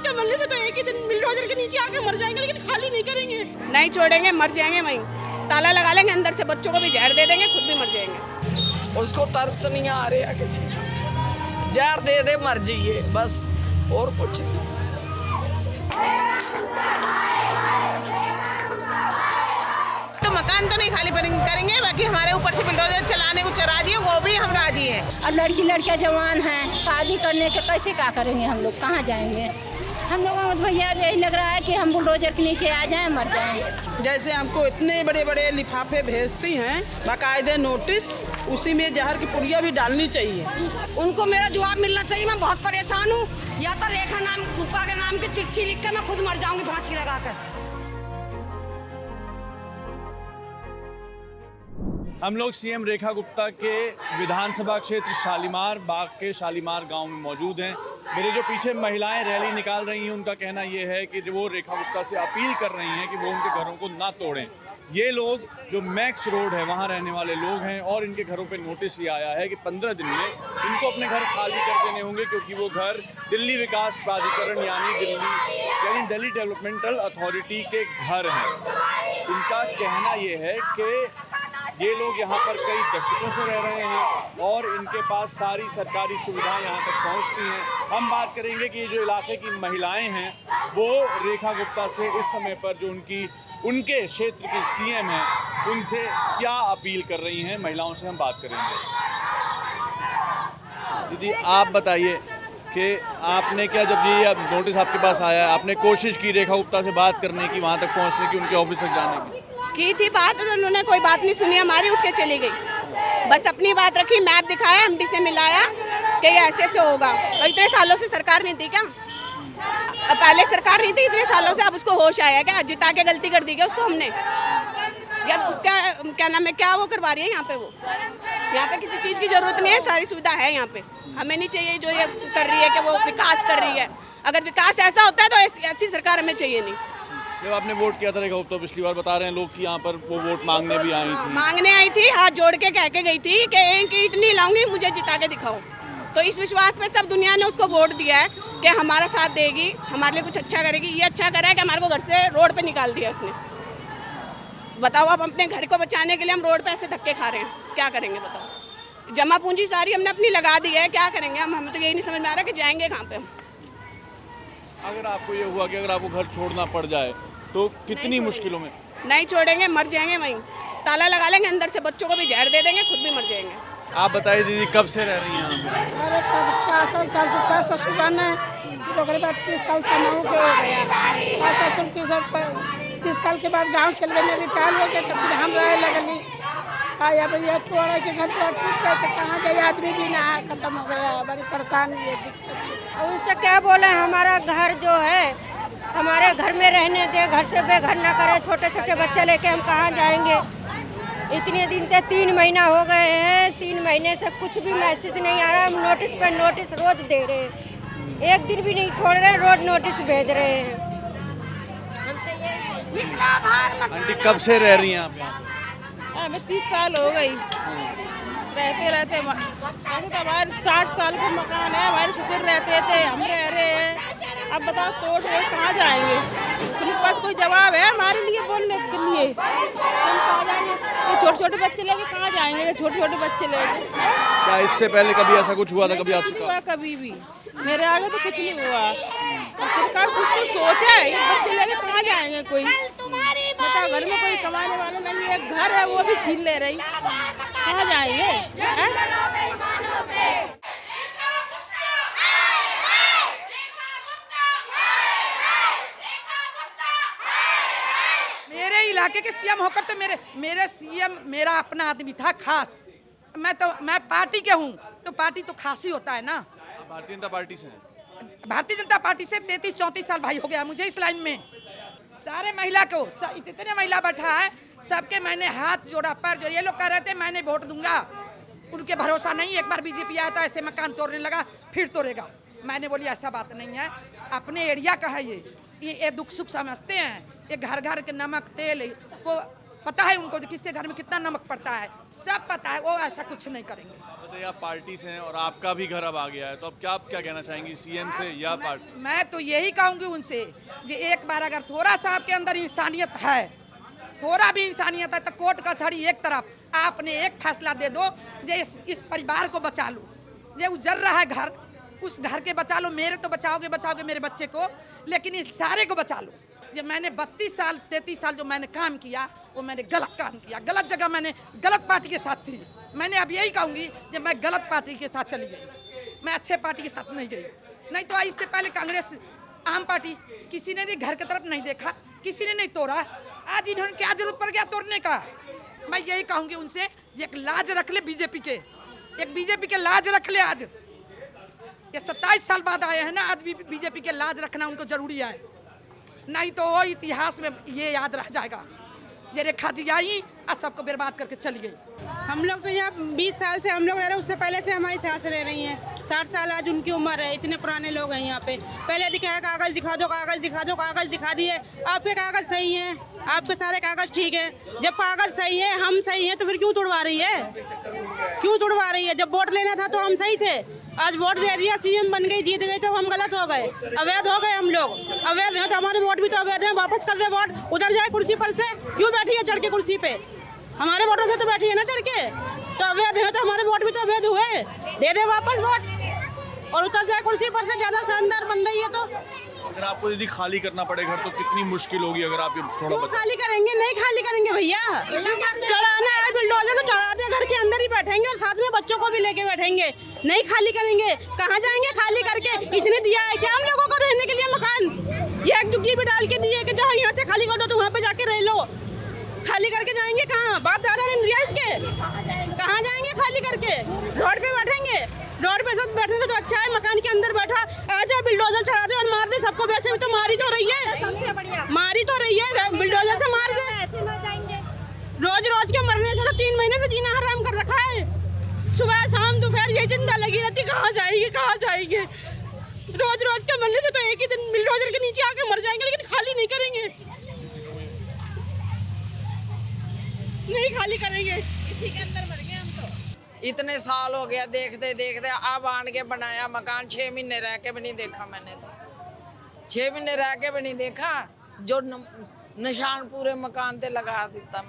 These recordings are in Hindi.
के मरने से तो एक ही दिन बुलडोजर के नीचे आके मर जाएंगे, लेकिन खाली नहीं करेंगे। नहीं छोड़ेंगे, मर जाएंगे वहीं, ताला लगा लेंगे अंदर से, बच्चों को भी जहर दे देंगे, खुद भी मर जाएंगे। उसको तरस नहीं आ रहा किसी का, जहर दे दे मर जाइए बस, और कुछ नहीं। तो मकान तो नहीं खाली करेंगे, बाकी हमारे ऊपर से बुलडोजर चलाने को राजी है, वो भी हम राजी हैं। और लड़की लड़कियां जवान हैं, शादी करने के कैसे क्या करेंगे हम लोग, कहाँ जाएंगे? हम लोगों को भैया यही लग रहा है कि हम बुलडोजर के नीचे आ जाएं, मर जाएं। जैसे हमको इतने बड़े बड़े लिफाफे भेजती हैं, बाकायदे नोटिस, उसी में जहर की पुड़िया भी डालनी चाहिए। उनको मेरा जवाब मिलना चाहिए। मैं बहुत परेशान हूँ, या तो रेखा नाम गुप्ता के नाम की चिट्ठी लिख कर मैं खुद मर जाऊंगी फांसी लगाकर। हम लोग सीएम रेखा गुप्ता के विधानसभा क्षेत्र शालीमार बाग के शालीमार गांव में मौजूद हैं। मेरे जो पीछे महिलाएं रैली निकाल रही हैं, उनका कहना ये है कि वो रेखा गुप्ता से अपील कर रही हैं कि वो उनके घरों को ना तोड़ें। ये लोग जो मैक्स रोड है वहाँ रहने वाले लोग हैं और इनके घरों पे नोटिस ये आया है कि 15 दिन में इनको अपने घर खाली कर देने होंगे, क्योंकि वो घर दिल्ली विकास प्राधिकरण यानी दिल्ली डेवलपमेंटल अथॉरिटी के घर हैं। इनका कहना ये है कि ये लोग यहाँ पर कई दशकों से रह रहे हैं और इनके पास सारी सरकारी सुविधाएं यहाँ तक पहुँचती हैं। हम बात करेंगे कि ये जो इलाके की महिलाएं हैं वो रेखा गुप्ता से इस समय पर जो उनके क्षेत्र की सीएम हैं उनसे क्या अपील कर रही हैं, महिलाओं से हम बात करेंगे। दीदी आप बताइए कि आपने क्या, जब ये नोटिस आपके पास आया है, आपने कोशिश की रेखा गुप्ता से बात करने की, वहाँ तक पहुँचने की, उनके ऑफिस तक जाने की थी बात, उन्होंने कोई बात नहीं सुनी, हमारी उठ के चली गई, बस अपनी बात रखी, मैप दिखाया, एमडी से मिलाया कि ये ऐसे होगा। तो इतने सालों से सरकार नहीं थी क्या? पहले सरकार नहीं थी इतने सालों से, अब उसको होश आया क्या? जिता के गलती कर दी क्या उसको हमने? या उसका क्या नाम है, क्या वो करवा रही है यहाँ पे? वो यहाँ पे किसी चीज़ की जरूरत नहीं है, सारी सुविधा है यहाँ पे। हमें नहीं चाहिए जो ये कर रही है कि वो विकास कर रही है। अगर विकास ऐसा होता है तो ऐसी सरकार हमें चाहिए नहीं। जब आपने वोट किया था रेखा गुप्ता पिछली बार, बता रहे हैं लोग कि यहाँ पर वो वोट मांगने भी आई थी, हाथ जोड़ के कह के गई थी कि एक ईंट नहीं लाऊंगी, मुझे जिता के दिखाओ। तो इस विश्वास पे सब दुनिया ने उसको वोट दिया है कि हमारा साथ देगी, हमारे लिए कुछ अच्छा करेगी। ये अच्छा करा है कि हमारे को घर से रोड पे निकाल दिया उसने। बताओ, अब अपने घर को बचाने के लिए हम रोड पे ऐसे धक्के खा रहे हैं, क्या करेंगे बताओ? जमा पूंजी सारी हमने अपनी लगा दी है, क्या करेंगे हम? हमें तो यही नहीं समझ में आ रहा कि जाएंगे कहाँ पे हम। अगर आपको ये हुआ कि अगर आपको घर छोड़ना पड़ जाए तो कितनी मुश्किलों में? नहीं छोड़ेंगे, मर जाएंगे वहीं, ताला लगा लेंगे अंदर से, बच्चों को भी जहर दे देंगे, खुद भी मर जाएंगे। आप बताइए दीदी, कब से रह रही हैं यहाँ पे? अरे 66 साल से सास ससुर रहना है, फिर बाद 30 साल का नौ के हो गया। सास ससुर 30 साल के बाद गांव चल गए, रिटायर हो गए, तो फिर हम रहे लगली। आया भैया थोड़ा के घर पर टूट गए तो कहाँ गए, आदमी भी ना खत्म हो गया, बड़ी परेशानी है, दिक्कत है। उनसे क्या बोले, हमारा घर जो है हमारे घर में रहने दे, घर से बेघर ना करे। छोटे छोटे बच्चे लेके हम कहाँ जाएंगे? इतने दिन से 3 महीना हो गए हैं, 3 महीने से कुछ भी मैसेज नहीं आ रहा। हम नोटिस पे नोटिस रोज दे रहे हैं, एक दिन भी नहीं छोड़ रहे, रोज नोटिस भेज रहे हैं। आंटी कब से रह रही हैं आप यहाँ? हमें 30 साल हो गई रहते हमारे 60 साल का मकान है, हमारे ससुर रहते थे, हम रह रहे हैं। अब बताओ तोड़ के कहाँ जाएंगे? उनके पास कोई जवाब है हमारे लिए बोलने के लिए? छोटे छोटे बच्चे लेके कहाँ जाएंगे? छोटे छोटे बच्चे लेके क्या इससे पहले कभी ऐसा कुछ हुआ था? कभी आपसे हुआ? कभी भी मेरे आगे तो कुछ नहीं हुआ। सरकार कुछ तो सोचा है, ये बच्चे लेके कहाँ जाएंगे? कोई बताओ, घर में कोई कमाने वाला नहीं है, घर है वो भी छीन ले रही, कहाँ जाएंगे? मेरे इलाके के सीएम होकर तो मेरे सीएम मेरा अपना आदमी था खास। मैं पार्टी के हूँ तो पार्टी तो खास ही होता है ना। भारतीय जनता पार्टी से हैं? भारतीय जनता पार्टी से 33-34 साल भाई हो गया मुझे इस लाइन में। सारे महिला को इतने महिला बैठा है, सबके मैंने हाथ जोड़ा, पैर जोड़ा। ये लोग कह रहे थे मैंने वोट दूंगा, उनके भरोसा नहीं। एक बार बीजेपी आया तो ऐसे मकान तोड़ने लगा, फिर तोड़ेगा। मैंने बोली ऐसा बात नहीं है, अपने एरिया का है ये दुख सुख समझते हैं। ये घर घर के नमक तेल को पता है उनको, किसके घर में कितना नमक पड़ता है सब पता है, वो ऐसा कुछ नहीं करेंगे। बताइए, आप पार्टी से हैं और आपका भी घर अब आ गया है, तो अब क्या कहना चाहेंगी सीएम से या पार्टी? मैं तो यही कहूँगी उनसे, जो एक बार अगर थोड़ा सा आपके अंदर इंसानियत है, थोड़ा भी इंसानियत है, तो कोर्ट कचहरी एक तरफ, आपने एक फैसला दे दो, जो इस परिवार को बचा लो, जो उजर रहा है घर, उस घर के बचा लो। मेरे तो बचाओगे मेरे बच्चे को, लेकिन इस सारे को बचा लो। जब मैंने 32 साल 33 साल जो मैंने काम किया, वो मैंने गलत काम किया, गलत जगह, मैंने गलत पार्टी के साथ थी। मैंने अब यही कहूँगी, जब मैं गलत पार्टी के साथ चली गई, मैं अच्छे पार्टी के साथ नहीं गई। नहीं तो इससे पहले कांग्रेस आम पार्टी, किसी ने भी घर की तरफ नहीं देखा, किसी ने नहीं तोड़ा। आज इन्होंने क्या जरूरत पड़ गया तोड़ने का? मैं यही कहूँगी उनसे, एक लाज रख ले बीजेपी के, एक बीजेपी के लाज रख ले। आज ये 27 साल बाद आए हैं ना, आज भी बीजेपी के लाज रखना उनको जरूरी है, नहीं तो वो इतिहास में ये याद रह जाएगा, ये रेखा जी आई और सबको बर्बाद करके चली गई। हम लोग तो यहाँ 20 साल से हम लोग रह रहे हैं, उससे पहले से हमारी सास रह रही हैं। 60 साल आज उनकी उम्र है, इतने पुराने लोग हैं यहाँ पे। पहले दिखाया कागज दिखा दो, कागज दिखा दो, कागज दिखा दिए। आपके कागज सही हैं, आपके सारे कागज ठीक है। जब कागज सही है, हम सही हैं, तो फिर क्यों तोड़वा रही है? क्यों तोड़वा रही है? जब वोट लेना था तो हम सही थे, आज वोट दे दिया, सीएम बन गई, जीत गई, तो हम गलत हो गए, अवैध हो गए हम लोग। अवैध है तो हमारे वोट भी तो अवैध है, वापस कर दे वोट, उतर जाए कुर्सी पर से। क्यों बैठी है चढ़ के कुर्सी पे? हमारे वोटों से तो बैठी है ना चढ़ के, तो अवैध है तो हमारे वोट भी तो अवैध हुए। दे दे वापस वोट और उतर जाए कुर्सी पर से। ज्यादा शानदार बन रही है तो अगर आपको यदि खाली करना पड़े घर, तो कितनी मुश्किल होगी अगर आप ये थोड़ा बता। खाली करेंगे? नहीं खाली करेंगे भैया, चढ़ाना है बिल्डोजर तो चढ़ा दे, घर के अंदर ही बैठेंगे और साथ में बच्चों को भी लेके बैठेंगे। नहीं खाली करेंगे, कहाँ जाएंगे खाली करके? किसने दिया है क्या हम लोगों को रहने के लिए मकान? ये एक दुग्गी भी डाल के दिए कि जाओ यहाँ से खाली कर दो, तो वहाँ पे जाके रह लो। खाली करके जाएंगे कहाँ? बाप दादा ने दिया इसके, कहाँ जाएंगे खाली करके? रोड पे बैठेंगे, रोड पे सब बैठे तो अच्छा है, मकान के अंदर बैठा आजा बिल्डोजर चढ़ा दे और मार दे सबको। वैसे भी तो मारी तो रही है, मारी तो रही है, बिल्डोजर से मार दे। रोज रोज के मरने से तो 3 महीने से जीना हराम कर रखा है। सुबह शाम दोपहर यही चिंता लगी रहती, कहाँ जाएगी कहाँ जाएंगे। रोज रोज के मरने से तो एक ही दिन बिल्डोजर के नीचे आके मर जाएंगे, लेकिन खाली नहीं करेंगे, नहीं खाली करेंगे, इसी के अंदर मर गए हम तो। इतने साल हो गया देखते देखते, अब आन के बनाया मकान, 6 महीने रह के भी नहीं देखा मैंने तो, 6 महीने रह के भी नहीं देखा। जो निशान पूरे मकान पे लगा देता,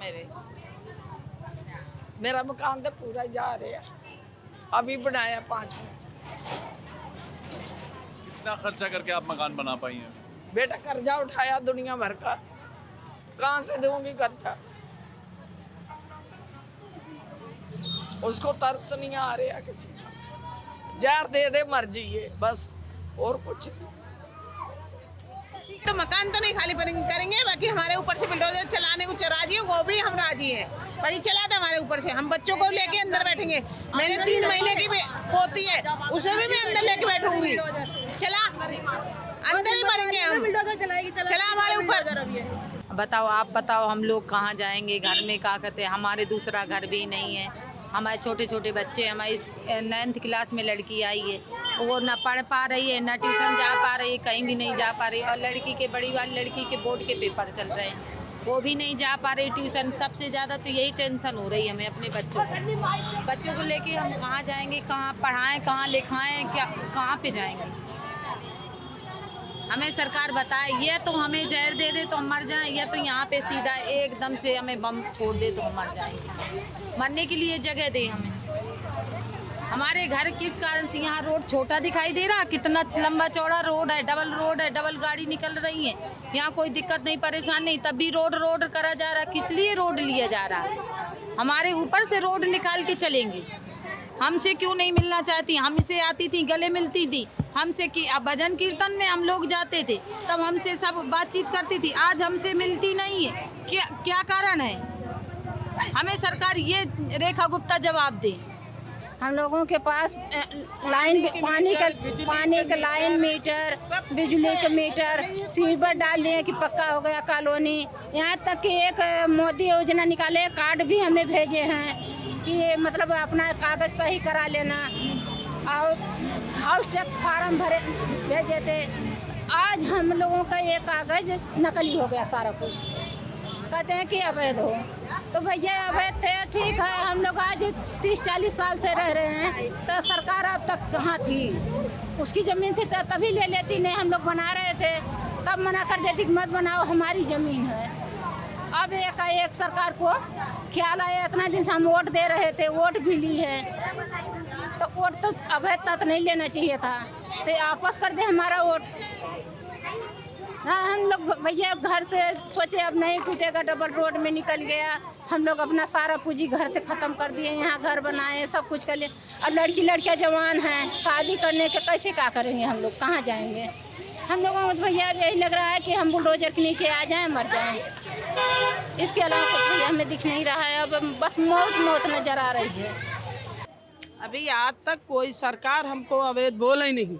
मेरा मकान तो पूरा जा रहा है, अभी बनाया 5 मिनट। कितना खर्चा करके आप मकान बना पाई हैं? बेटा कर्जा उठाया दुनिया भर का, कहाँ से दूंगी कर्जा? उसको तरस नहीं आ रहा किसी का, जहर दे दे मर जाइए बस, और कुछ नहीं। तो मकान तो नहीं खाली करेंगे, बाकी हमारे ऊपर से बिल्डोजर चलाने को राजी है, वो भी हम राजी हैं, पर ये चला था हमारे ऊपर से। हम बच्चों को लेके अंदर बैठेंगे, मैंने 3 महीने की पोती है, उसे भी मैं अंदर लेके बैठूंगी। चला अंदर ही मरेंगे हम, चला हमारे ऊपर। बताओ, आप बताओ, हम लोग कहाँ जाएंगे? घर में क्या कहते हैं, हमारे दूसरा घर भी नहीं है, हमारे छोटे छोटे बच्चे, हमारी 9th क्लास में लड़की आई है, वो ना पढ़ पा रही है, ना ट्यूशन जा पा रही है, कहीं भी नहीं जा पा रही। और लड़की के, बड़ी वाली लड़की के बोर्ड के पेपर चल रहे हैं, वो भी नहीं जा पा रही ट्यूशन। सबसे ज़्यादा तो यही टेंशन हो रही है हमें अपने बच्चों को लेके। हम कहाँ जाएंगे, कहाँ पढ़ाएं, कहाँ लिखाएं, क्या कहाँ पे जाएंगे? हमें सरकार बताए, ये तो हमें जहर दे दे तो हम मर जाएं, या तो यहाँ पे सीधा एकदम से हमें बम छोड़ दे तो हम मर जाएंगे। मरने के लिए जगह दे हमें। हमारे घर किस कारण से यहाँ रोड छोटा दिखाई दे रहा, कितना लंबा चौड़ा रोड है, डबल गाड़ी निकल रही है, यहाँ कोई दिक्कत नहीं, परेशान नहीं, तब भी रोड करा जा रहा। किस लिए रोड लिया जा रहा है? हमारे ऊपर से रोड निकाल के चलेंगे। हमसे क्यों नहीं मिलना चाहती? हमसे आती थी, गले मिलती थी हमसे, कि भजन कीर्तन में हम लोग जाते थे, तब हमसे सब बातचीत करती थी, आज हमसे मिलती नहीं है। क्या कारण है? हमें सरकार ये रेखा गुप्ता जवाब दे। हम लोगों के पास लाइन, पानी का लाइन मीटर, बिजली का मीटर, सीवर डाल दिए कि पक्का हो गया कॉलोनी। यहाँ तक कि एक मोदी योजना निकाले, कार्ड भी हमें भेजे हैं कि मतलब अपना कागज़ सही करा लेना, और हाउस टैक्स फार्म भेजे थे। आज हम लोगों का ये कागज़ नकली हो गया सारा कुछ, कहते हैं कि अवैध हो। तो भैया अवैध थे, ठीक है। हम लोग आज 30-40 साल से रह रहे हैं, तो सरकार अब तक कहाँ थी? उसकी ज़मीन थी तो तभी ले लेती, नहीं हम लोग बना रहे थे तब मना कर देती कि मत बनाओ, हमारी ज़मीन है। अब एक सरकार को ख्याल आया, इतना दिन से हम वोट दे रहे थे, वोट भी ली है, तो वोट तो अवैध तक नहीं लेना चाहिए था, तो वापस कर दे हमारा वोट। हाँ, हम लोग भैया घर से सोचे अब नहीं टूटेगा, डबल रोड में निकल गया, हम लोग अपना सारा पूंजी घर से ख़त्म कर दिए, यहाँ घर बनाए, सब कुछ कर लिए। और लड़कियाँ जवान हैं, शादी करने के कैसे क्या करेंगे हम लोग, कहाँ जाएंगे? हम लोगों को भैया अब यही लग रहा है कि हम बुलडोजर के नीचे आ जाएं, मर जाएं। इसके अलावा कुछ भैया हमें दिख नहीं रहा है, अब बस मौत नज़र आ रही है। अभी आज तक कोई सरकार हमको अवैध बोला ही नहीं।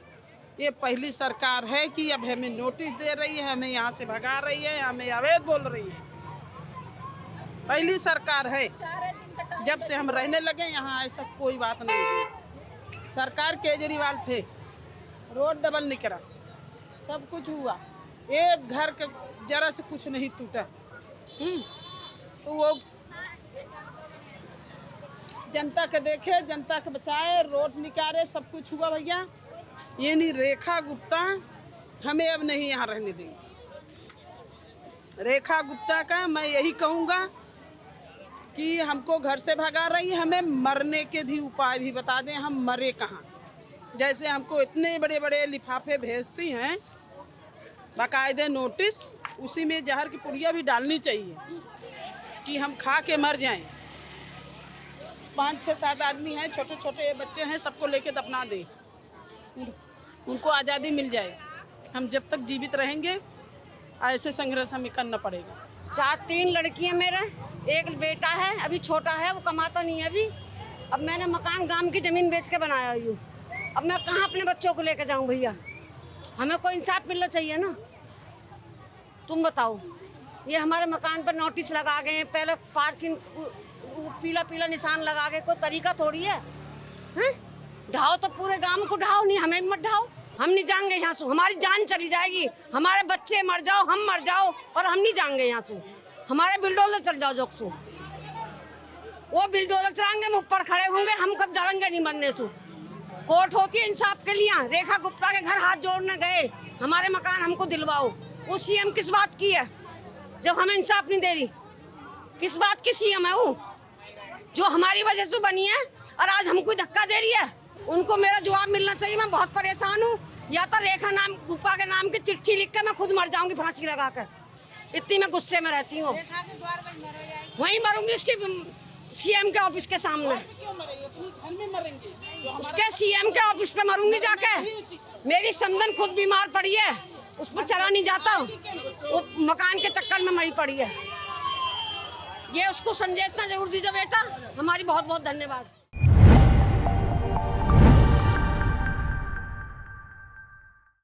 ये पहली सरकार है कि अब हमें नोटिस दे रही है, हमें यहाँ से भगा रही है, हमें अवैध बोल रही है। पहली सरकार है, जब से हम रहने लगे यहाँ ऐसा कोई बात नहीं है। सरकार केजरीवाल थे, रोड डबल निकला, सब कुछ हुआ, एक घर का जरा से कुछ नहीं टूटा। तो वो जनता के देखे, जनता के बचाए, रोड निकाले, सब कुछ हुआ भैया। ये नहीं रेखा गुप्ता हमें अब नहीं यहाँ रहने देंगे। रेखा गुप्ता का मैं यही कहूँगा कि हमको घर से भगा रही है, हमें मरने के भी उपाय भी बता दें, हम मरे कहाँ। जैसे हमको इतने बड़े बड़े लिफाफे भेजती हैं, बाकायदे नोटिस, उसी में जहर की पुड़िया भी डालनी चाहिए कि हम खा के मर जाएं। 5-6-7 आदमी हैं, छोटे छोटे बच्चे हैं, सबको लेके दफना दें, उनको आज़ादी मिल जाए। हम जब तक जीवित रहेंगे ऐसे संघर्ष हमें करना पड़ेगा। 3 लड़कियां मेरे, एक बेटा है अभी छोटा है, वो कमाता नहीं है अभी। अब मैंने मकान गांव की ज़मीन बेच के बनाया हूँ, अब मैं कहाँ अपने बच्चों को लेके जाऊँ भैया? हमें कोई इंसाफ मिलना चाहिए ना। तुम बताओ, ये हमारे मकान पर नोटिस लगा गए, पहले पार्किंग पीला पीला निशान लगा गए, कोई तरीका थोड़ी है, हैं? ढाओ तो पूरे गांव को ढाओ, नहीं हमें मत ढाओ। हम नहीं जाएंगे यहाँ से, हमारी जान चली जाएगी, हमारे बच्चे मर जाओ, हम मर जाओ, और हम नहीं जाएंगे यहाँ से। हमारे बिल्डोजर चल जाओ जोकसो, वो बिल्डोजर चलाएंगे, हम ऊपर खड़े होंगे, हम कब डरेंगे नहीं मरने से। कोर्ट होती है इंसाफ के लिए। रेखा गुप्ता के घर हाथ जोड़ने गए, हमारे मकान हमको दिलवाओ। वो सीएम किस बात की है जब हमें इंसाफ नहीं दे रही? किस बात की सीएम है वो जो हमारी वजह से बनी है और आज हमको धक्का दे रही है? उनको मेरा जवाब मिलना चाहिए। मैं बहुत परेशान हूँ। या तो रेखा नाम गुप्ता के नाम की चिट्ठी लिख के मैं खुद मर जाऊंगी फांसी लगा कर, इतनी मैं गुस्से में रहती हूँ। वहीं मरूंगी उसकी सीएम के ऑफिस के सामने, उसके सीएम के ऑफिस पे मरूंगी जाके। मेरी समधन खुद बीमार पड़ी है, उस पर चला नहीं जाता, वो मकान के चक्कर में मरी पड़ी है। ये उसको संदेशना जरूर दीजिए बेटा। हमारी बहुत बहुत धन्यवाद।